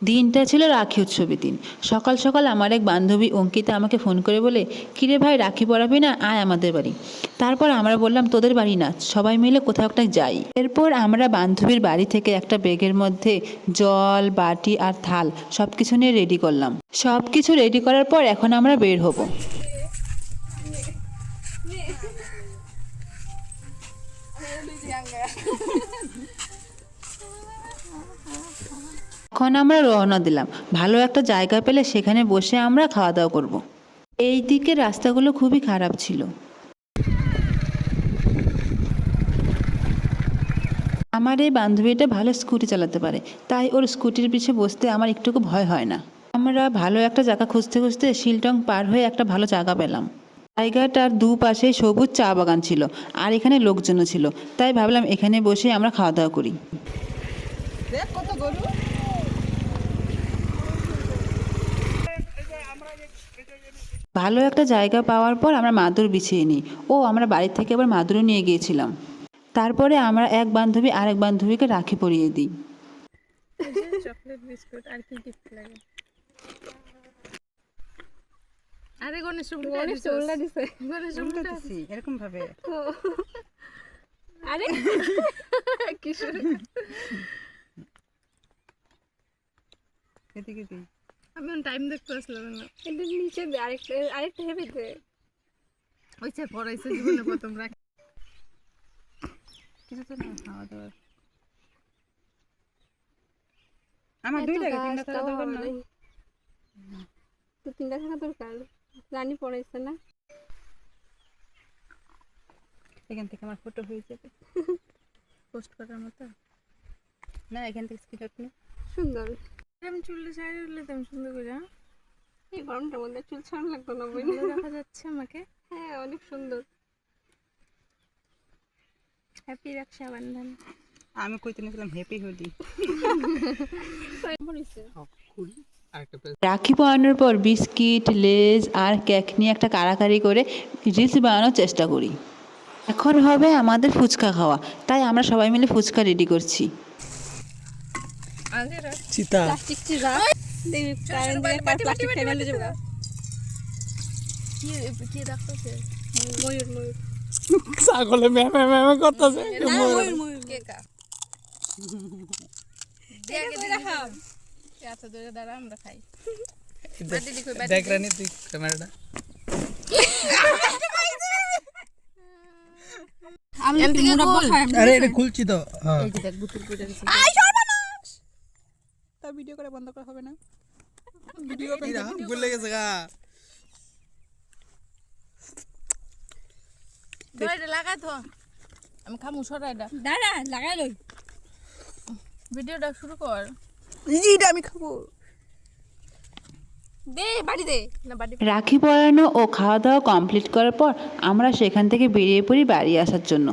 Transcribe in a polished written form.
দিনটা ছিল রাখি উৎসবের দিন। সকাল সকাল আমার এক বান্ধবী অঙ্কিতা আমাকে ফোন করে বলে, কিরে ভাই, রাখি পরাবি না, আয় আমাদের বাড়ি। তারপর আমরা বললাম, তোদের বাড়ি না, সবাই মিলে কোথাও একটা যাই। এরপর আমরা বান্ধবীর বাড়ি থেকে একটা ব্যাগের মধ্যে জল, বাটি আর থাল সব কিছু নিয়ে রেডি করলাম। সব কিছু রেডি করার পর এখন আমরা বের হব। এখন আমরা রওনা দিলাম। ভালো একটা জায়গা পেলে সেখানে বসে আমরা খাওয়া দাওয়া করব। এই দিকের রাস্তাগুলো খুবই খারাপ ছিল। আমার এই বান্ধবীটা ভালো স্কুটি চালাতে পারে, তাই ওর স্কুটির পিছে বসতে আমার একটুকু ভয় হয় না। আমরা ভালো একটা জায়গা খুঁজতে খুঁজতে শিলটং পার হয়ে একটা ভালো জায়গা পেলাম। জায়গাটার দুপাশে সবুজ চা বাগান ছিল আর এখানে লোকজনও ছিল, তাই ভাবলাম এখানে বসে আমরা খাওয়া দাওয়া করি। ভালো একটা জায়গা পাওয়ার পর আমরা মাদুর বিছিয়ে নিই। আমরা বাড়ি থেকে আবার মাদুরও নিয়ে গিয়েছিলাম। তারপরে আমরা এক বান্ধবী আরেক বান্ধবীকে রাখি পরিয়ে দিই। চকলেট বিস্কুট আর কি গিফট লাগে? আরে গণেশ উল্টা দিছে। গণেশ উল্টা দিছি এরকম ভাবে। আরে কি শুরু? এদিকে দি। আমি টাইম দেখতে আসলাম না। এটা নিচে দে, আরেকটা হেভি দে। ওইটা পড়াইছে জীবনে প্রথম রাখি। কিছু তো না খাওয়া দাওয়া। আমার দুইটা তিনটা থাকা দরকার না। তো তিনটা থাকা দরকার। জানি পড়াইছে না। এখান থেকে আমার ফটো হয়ে যাবে। পোস্ট করার মতো। না এখান থেকে স্ক্রিনশট নে। সুন্দর। আমি চুলটা ছাড়িয়ে দিলে তেমন সুন্দর করে। এই গরমটার মধ্যে চুল ছাড়ানো লাগতো না, বই দেখা যাচ্ছে আমাকে। হ্যাঁ অনেক সুন্দর। হ্যাপি রক্ষাবন্ধন। আমি কইতে নিয়েছিলাম হ্যাপি হোলি। রাখি পরানোর পর বিস্কিট, লেজ আর কেক নিয়ে একটা কাড়াকাড়ি করে রিলস বানানোর চেষ্টা করি। এখন হবে আমাদের ফুচকা খাওয়া, তাই আমরা সবাই মিলে ফুচকা রেডি করছি। চিতা প্লাস্টিক চিতা দেবি কারেন্ট দিয়ে প্লাস্টিক ফেলে দেব। কি রাখতেছে? ময়ূর ছাগলে মে করতেছে। ময়ূর কেকা দেখে দেখাম। আচ্ছা ধরে দাঁড়া, আমরা খাই। দেখ রানী তুই ক্যামেরাটা। আমি মুড়া খাই। আরে এটা খুলছি তো। এই যে দেখ বুতুল করে দিছি। আই সর্বনাশ। তা ভিডিও করে বন্ধ করা হবে না? ভিডিও করে ভুলে গেছে গা। দইটা লাগা তো। আমি খামু সরাইডা। দাঁড়া লাগাই লই। ভিডিওটা শুরু কর। এইটা আমি খাবো। দে বাড়ি দে না বাড়ি। রাখি পরানো ও খাওয়া দাওয়া কমপ্লিট করার পর আমরা সেখান থেকে বেরিয়ে পড়ি বাড়ি আসার জন্য।